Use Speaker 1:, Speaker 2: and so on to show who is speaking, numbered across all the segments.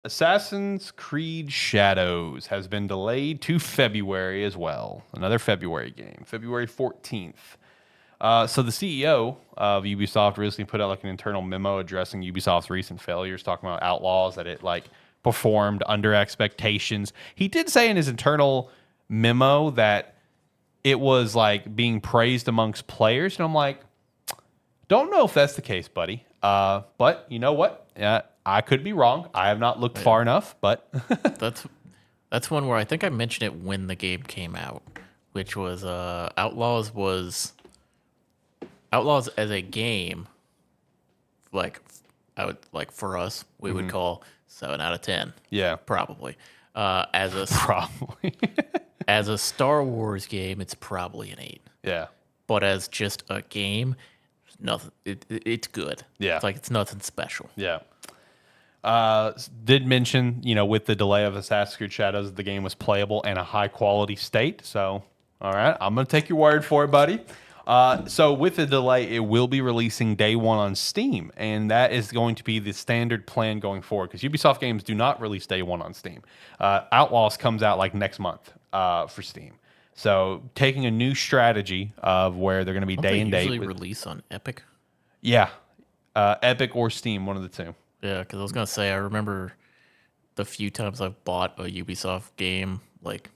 Speaker 1: Assassin's Creed Shadows has been delayed to February as well. Another February game, February 14th. So the CEO of Ubisoft recently put out like an internal memo addressing Ubisoft's recent failures, talking about Outlaws, that it like performed under expectations. He did say in his internal memo that it was like being praised amongst players, and I'm like, don't know if that's the case, buddy. But you know what? I could be wrong. I have not looked far enough, but
Speaker 2: That's that's one where I think I mentioned it when the game came out, which was Outlaws as a game, like I would like for us, we would call 7 out of 10,
Speaker 1: yeah,
Speaker 2: probably. As a
Speaker 1: probably.
Speaker 2: as a Star Wars game, it's probably an 8.
Speaker 1: Yeah,
Speaker 2: But as just a game, nothing. It's good.
Speaker 1: Yeah.
Speaker 2: It's like it's nothing special.
Speaker 1: yeah. Did mention, with the delay of Assassin's Creed Shadows, the game was playable in a high quality state. So, all right, I'm going to take your word for it, buddy. So with the delay, it will be releasing day one on Steam, and that is going to be the standard plan going forward because Ubisoft games do not release day one on Steam. Outlaws comes out like next month for Steam. So taking a new strategy of where they're going to be
Speaker 2: Don't
Speaker 1: day
Speaker 2: they
Speaker 1: and date.
Speaker 2: usually release on Epic?
Speaker 1: Yeah, Epic or Steam, one of the two.
Speaker 2: Yeah, because I was gonna say I remember the few times I've bought a Ubisoft game like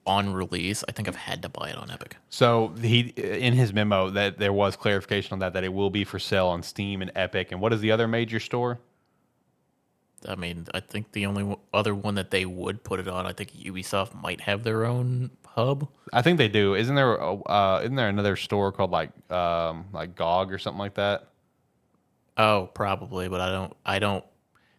Speaker 2: on release, I think I've had to buy it on Epic.
Speaker 1: So he, in his memo, that there was clarification on that it will be for sale on Steam and Epic. And what is the other major store?
Speaker 2: I mean, I think the only other one that they would put it on, I think Ubisoft might have their own hub.
Speaker 1: I think they do. Isn't there another store called like GOG or something like that?
Speaker 2: Oh, probably, but I don't.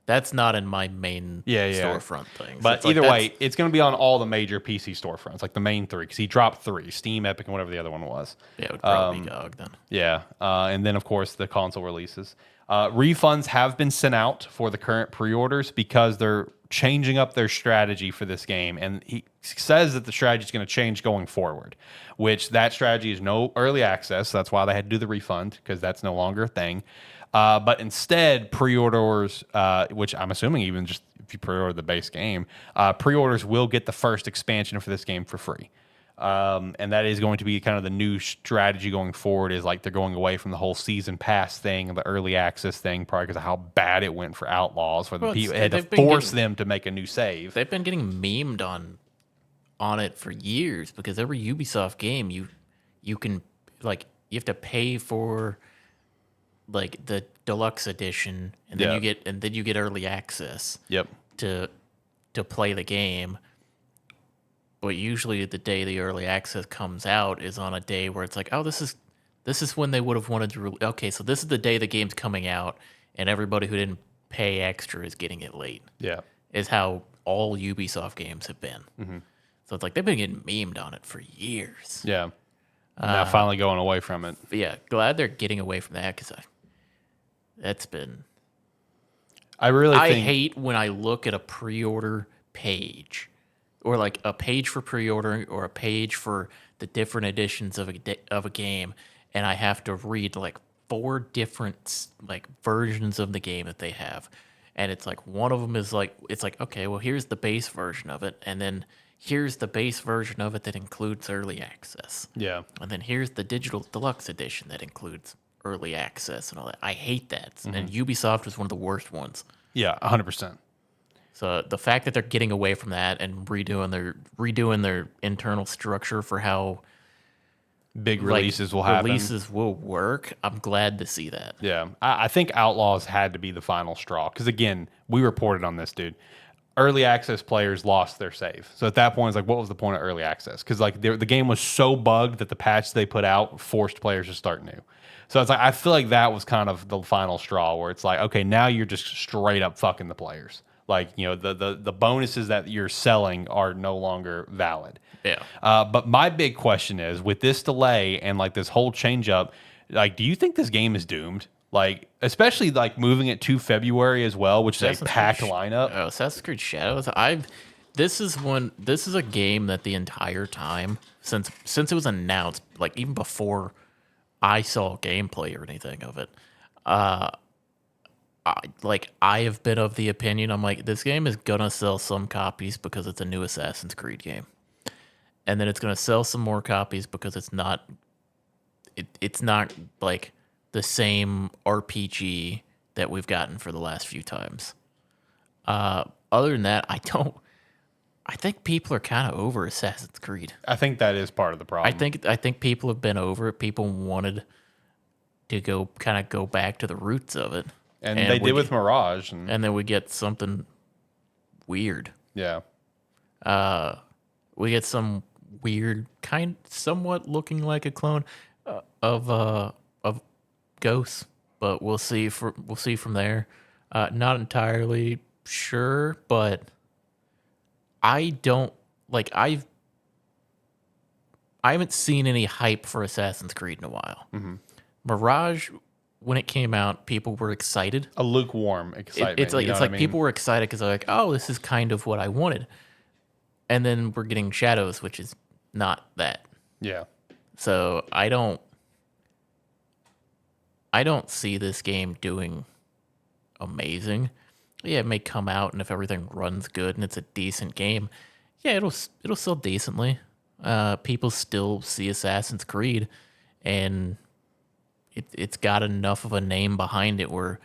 Speaker 2: That's not in my main
Speaker 1: Yeah.
Speaker 2: storefront thing. So
Speaker 1: But
Speaker 2: it's like
Speaker 1: either
Speaker 2: that's-
Speaker 1: way, it's going to be on all the major PC storefronts, like the main three, because he dropped three: Steam, Epic, and whatever the other one was.
Speaker 2: yeah, it would probably be GOG then.
Speaker 1: Yeah, and then of course the console releases. Refunds have been sent out for the current pre-orders because they're changing up their strategy for this game, and he says that the strategy is going to change going forward. Which that strategy is no early access. That's why they had to do the refund because that's no longer a thing. But instead, pre-orders, which I'm assuming even just if you pre-order the base game, pre-orders will get the first expansion for this game for free. And that is going to be kind of the new strategy going forward, is like they're going away from the whole season pass thing, the early access thing, probably because of how bad it went for Outlaws, where the people had to force them to make a new save.
Speaker 2: They've been getting memed on it for years because every Ubisoft game you can like you have to pay for like the deluxe edition and then you get early access.
Speaker 1: Yep.
Speaker 2: To play the game. But usually the day the early access comes out is on a day where it's like, oh, this is when they would have wanted to okay, so this is the day the game's coming out and everybody who didn't pay extra is getting it late.
Speaker 1: Yeah.
Speaker 2: Is how all Ubisoft games have been.
Speaker 1: Mm-hmm.
Speaker 2: So it's like they've been getting memed on it for years.
Speaker 1: Yeah. Now finally going away from it.
Speaker 2: But yeah, glad they're getting away from that because that's been. I hate when I look at a pre-order page, or like a page for pre-ordering, or a page for the different editions of a game, and I have to read like 4 different like versions of the game that they have, and it's like one of them is like it's like okay, well here's the base version of it, and then here's the base version of it that includes early access.
Speaker 1: Yeah.
Speaker 2: And then here's the digital deluxe edition that includes early access and all that. I hate that. And Ubisoft was one of the worst ones.
Speaker 1: Yeah, 100%.
Speaker 2: So the fact that they're getting away from that and redoing their internal structure for how
Speaker 1: Big releases will happen.
Speaker 2: Releases will work. I'm glad to see that.
Speaker 1: Yeah. I think Outlaws had to be the final straw. Because again, we reported on this, dude. Early access players lost their save. So at that point, it's like, what was the point of early access? Because like the game was so bugged that the patch they put out forced players to start new. So it's like, I feel like that was kind of the final straw where it's like, okay, now you're just straight up fucking the players. Like, the bonuses that you're selling are no longer valid.
Speaker 2: Yeah.
Speaker 1: But my big question is, with this delay and like this whole change up, like, do you think this game is doomed? Like, especially like moving it to February as well, which is a packed lineup.
Speaker 2: Assassin's Creed Shadows. This is a game that the entire time since it was announced, like even before I saw gameplay or anything of it, I have been of the opinion, I'm like, this game is gonna sell some copies because it's a new Assassin's Creed game, and then it's gonna sell some more copies because it's not like the same RPG that we've gotten for the last few times. Other than that, I think people are kind of over Assassin's Creed.
Speaker 1: I think that is part of the problem.
Speaker 2: I think people have been over it. People wanted to go back to the roots of it.
Speaker 1: And they did with Mirage.
Speaker 2: And then we get something weird.
Speaker 1: Yeah.
Speaker 2: We get some weird, somewhat looking like a clone of Ghosts, but we'll see from there. Not entirely sure, but I haven't seen any hype for Assassin's Creed in a while.
Speaker 1: Mm-hmm.
Speaker 2: Mirage, when it came out, people were excited.
Speaker 1: A lukewarm excitement.
Speaker 2: It's like people were excited because they're like, oh, this is kind of what I wanted. And then we're getting Shadows, which is not that.
Speaker 1: Yeah.
Speaker 2: So I don't see this game doing amazing. Yeah, it may come out, and if everything runs good and it's a decent game, yeah, it'll sell decently. People still see Assassin's Creed, and it's got enough of a name behind it where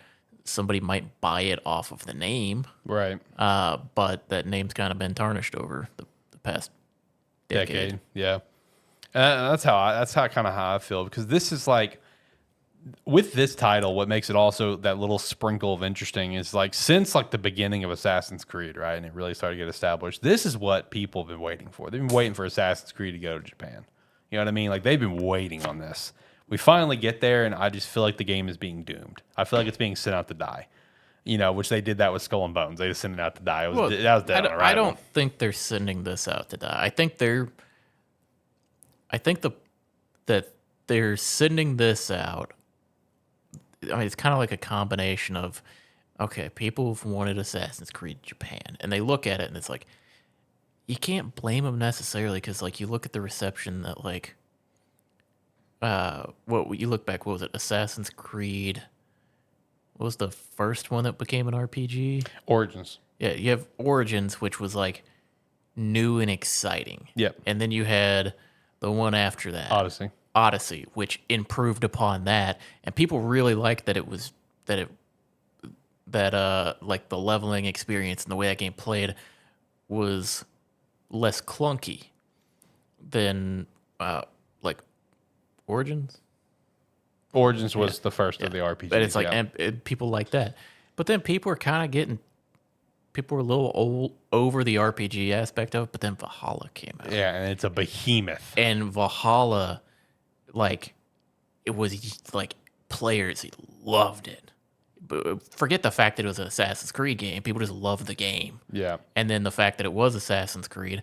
Speaker 2: somebody might buy it off of the name.
Speaker 1: Right.
Speaker 2: But that name's kind of been tarnished over the past decade.
Speaker 1: Yeah. That's kind of how I feel, because this is like, with this title, what makes it also that little sprinkle of interesting is like, since like the beginning of Assassin's Creed, right, and it really started to get established, this is what people have been waiting for. They've been waiting for Assassin's Creed to go to Japan. You know what I mean? Like, they've been waiting on this. We finally get there, and I just feel like the game is being doomed. I feel like it's being sent out to die. You know, which they did that with Skull and Bones. They just sent it out to die. That was dead on arrival.
Speaker 2: I don't think they're sending this out to die. I think that they're sending this out. I mean, it's kind of like a combination of, okay, people have wanted Assassin's Creed Japan, and they look at it, and it's like, you can't blame them necessarily, because like, you look at the reception that like, you look back, what was it? Assassin's Creed. What was the first one that became an RPG?
Speaker 1: Origins.
Speaker 2: Yeah, you have Origins, which was like new and exciting.
Speaker 1: Yep.
Speaker 2: And then you had the one after that, Odyssey, which improved upon that, and people really liked that like the leveling experience and the way that game played was less clunky than like Origins.
Speaker 1: Origins was the first of the RPGs.
Speaker 2: But it's like, and people like that. But then people were a little over the RPG aspect of it, but then Valhalla came out.
Speaker 1: Yeah, and it's a behemoth.
Speaker 2: And Valhalla, like, it was like, players loved it. But forget the fact that it was an Assassin's Creed game. People just loved the game.
Speaker 1: Yeah. And
Speaker 2: then the fact that it was Assassin's Creed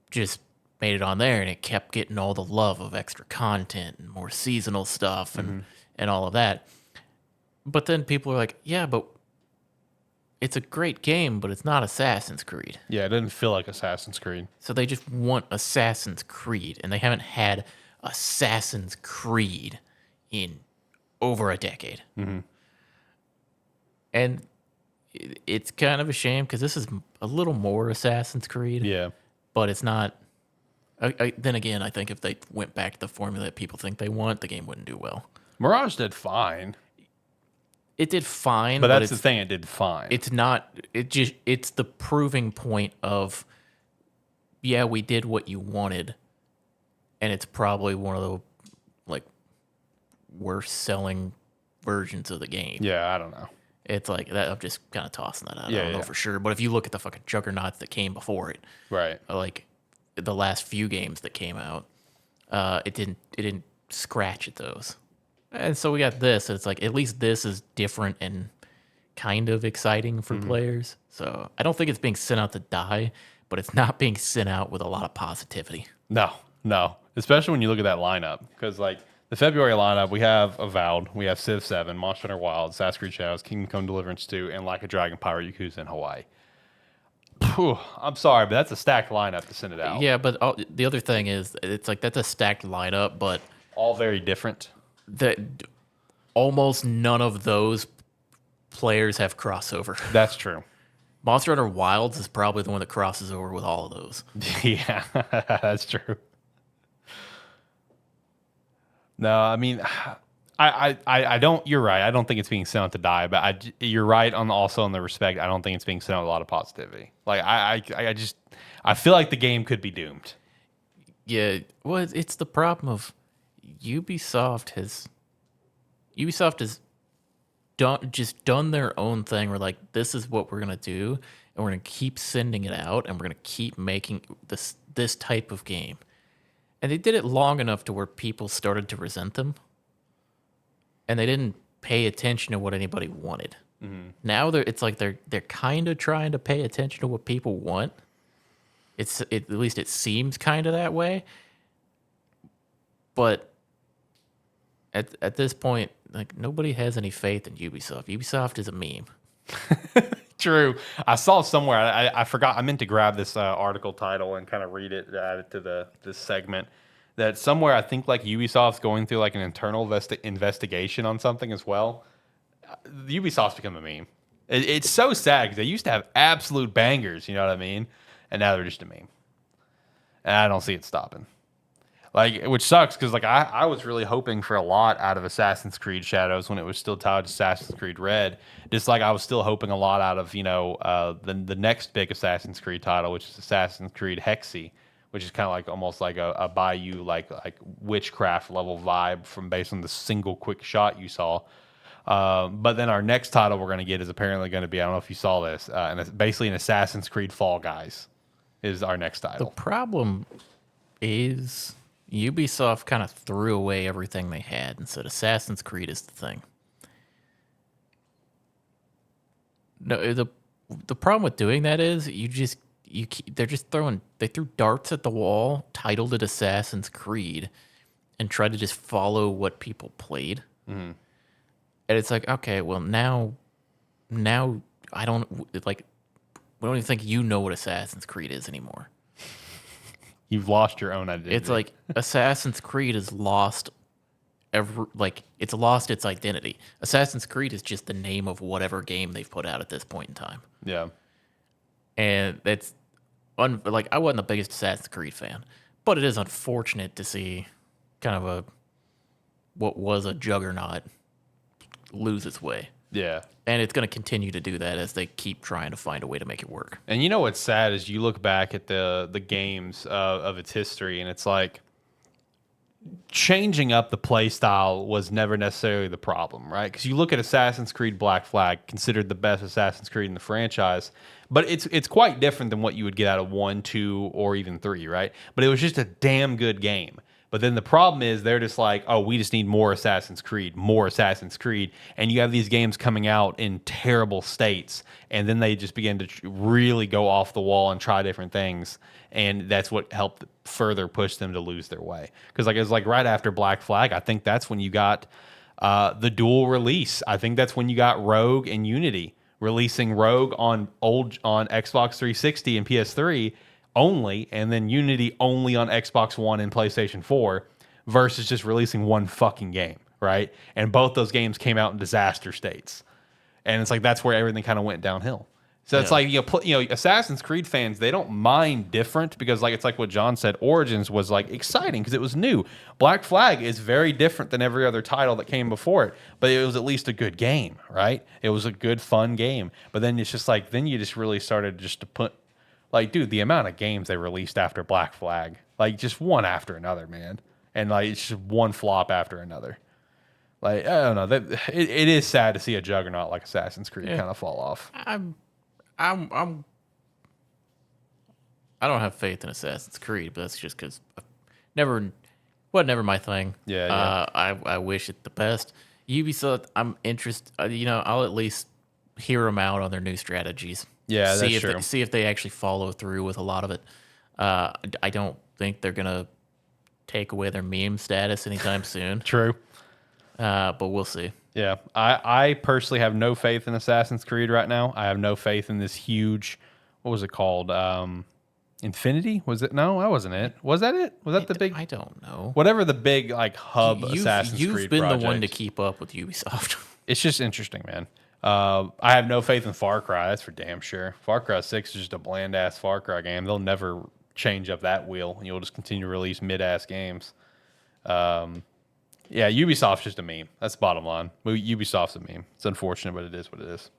Speaker 2: just made it on there, and it kept getting all the love of extra content and more seasonal stuff and all of that. But then people are like, yeah, but it's a great game, but it's not Assassin's Creed.
Speaker 1: Yeah, it didn't feel like Assassin's Creed.
Speaker 2: So they just want Assassin's Creed, and they haven't had Assassin's Creed in over a decade.
Speaker 1: Mm-hmm.
Speaker 2: And it's kind of a shame, because this is a little more Assassin's Creed.
Speaker 1: Yeah.
Speaker 2: But it's not. Then again, I think if they went back to the formula that people think they want, the game wouldn't do well.
Speaker 1: Mirage did fine.
Speaker 2: It did fine,
Speaker 1: but that's the thing. It did fine.
Speaker 2: It's not. It's the proving point of, yeah, we did what you wanted, and it's probably one of the like worst selling versions of the game.
Speaker 1: Yeah, I don't know.
Speaker 2: It's like that. I'm just kind of tossing that out. I don't know for sure, but if you look at the fucking juggernauts that came before it,
Speaker 1: right?
Speaker 2: Like the last few games that came out, it didn't scratch at those. And so we got this, and it's like, at least this is different and kind of exciting for players. So I don't think it's being sent out to die, but it's not being sent out with a lot of positivity.
Speaker 1: No. Especially when you look at that lineup, because like the February lineup, we have Avowed, we have Civ 7, Monster Hunter Wilds, Assassin's Creed Shadows, Kingdom Come Deliverance 2, and Like a Dragon Pirate Yakuza in Hawaii. Whew, I'm sorry, but that's a stacked lineup to send it out.
Speaker 2: Yeah, but the other thing is, it's like, that's a stacked lineup, but
Speaker 1: all very different.
Speaker 2: That almost none of those players have crossover.
Speaker 1: That's true.
Speaker 2: Monster Hunter Wilds is probably the one that crosses over with all of those.
Speaker 1: Yeah, that's true. No, I mean, I don't. You're right. I don't think it's being sent out to die, but you're right on also on the respect. I don't think it's being sent out with a lot of positivity. Like I feel like the game could be doomed.
Speaker 2: Yeah, well, it's the problem of Ubisoft has done their own thing. We're like, this is what we're gonna do, and we're gonna keep sending it out, and we're gonna keep making this type of game. And they did it long enough to where people started to resent them, and they didn't pay attention to what anybody wanted. Mm-hmm. Now it's like they're kind of trying to pay attention to what people want. At least it seems kind of that way. But at this point, like, nobody has any faith in Ubisoft. Ubisoft is a meme.
Speaker 1: True. I saw somewhere. I forgot. I meant to grab this article title and kind of read it, add it to this segment. That somewhere I think like Ubisoft's going through like an internal investigation on something as well. Ubisoft's become a meme. It's so sad because they used to have absolute bangers. You know what I mean? And now they're just a meme. And I don't see it stopping. Like, which sucks because like I was really hoping for a lot out of Assassin's Creed Shadows when it was still titled Assassin's Creed Red. Just like I was still hoping a lot out of the next big Assassin's Creed title, which is Assassin's Creed Hexy, which is kind of like almost like a Bayou like witchcraft level vibe from based on the single quick shot you saw. But then our next title we're going to get is apparently going to be, I don't know if you saw this, and it's basically an Assassin's Creed Fall Guys is our next title.
Speaker 2: The problem is Ubisoft kind of threw away everything they had and said Assassin's Creed is the thing. No, the problem with doing that is they threw darts at the wall, titled it Assassin's Creed, and tried to just follow what people played. Mm-hmm. And it's like, okay, well now I don't like. We don't even think you know what Assassin's Creed is anymore.
Speaker 1: You've lost your own identity.
Speaker 2: It's like Assassin's Creed has lost it's lost its identity. Assassin's Creed is just the name of whatever game they've put out at this point in time.
Speaker 1: Yeah.
Speaker 2: And it's like I wasn't the biggest Assassin's Creed fan, but it is unfortunate to see kind of what was a juggernaut lose its way.
Speaker 1: Yeah.
Speaker 2: And it's going to continue to do that as they keep trying to find a way to make it work.
Speaker 1: And you know what's sad is you look back at the games of its history, and it's like changing up the play style was never necessarily the problem, right? Because you look at Assassin's Creed Black Flag, considered the best Assassin's Creed in the franchise, but it's quite different than what you would get out of 1, 2, or even 3, right? But it was just a damn good game. But then the problem is they're just like, oh, we just need more Assassin's Creed. And you have these games coming out in terrible states. And then they just begin to really go off the wall and try different things. And that's what helped further push them to lose their way. Because like it was like right after Black Flag, I think that's when you got the dual release. I think that's when you got Rogue and Unity. Releasing Rogue on Xbox 360 and PS3 only, and then Unity only on Xbox One and PlayStation 4 versus just releasing one fucking game, right? And both those games came out in disaster states. And it's like that's where everything kind of went downhill. So it's like Assassin's Creed fans, they don't mind different because like it's like what John said, Origins was like exciting because it was new. Black Flag is very different than every other title that came before it, but it was at least a good game, right? It was a good fun game. But then it's just like then you just really started just to put like, dude, the amount of games they released after Black Flag, like just one after another, man. And like it's just one flop after another. Like, I don't know. It is sad to see a juggernaut like Assassin's Creed kind of fall off.
Speaker 2: I don't have faith in Assassin's Creed, but that's just because never my thing.
Speaker 1: Yeah.
Speaker 2: I wish it the best. Ubisoft, I'm interested. I'll at least hear them out on their new strategies.
Speaker 1: Yeah, that's true.
Speaker 2: See if they actually follow through with a lot of it. I don't think they're gonna take away their meme status anytime soon.
Speaker 1: True.
Speaker 2: But we'll see.
Speaker 1: Yeah, I personally have no faith in Assassin's Creed right now. I have no faith in this huge, what was it called? Infinity? Was it? No, that wasn't it. Was that it? Was that the big?
Speaker 2: I don't know.
Speaker 1: Whatever the big like hub Assassin's Creed
Speaker 2: You've been
Speaker 1: project.
Speaker 2: the one to keep up with Ubisoft.
Speaker 1: It's just interesting, man. I have no faith in Far Cry. That's for damn sure. Far Cry 6 is just a bland ass Far Cry game. They'll never change up that wheel. You'll just continue to release mid ass games. Yeah, Ubisoft's just a meme. That's the bottom line. Ubisoft's a meme. It's unfortunate, but it is what it is.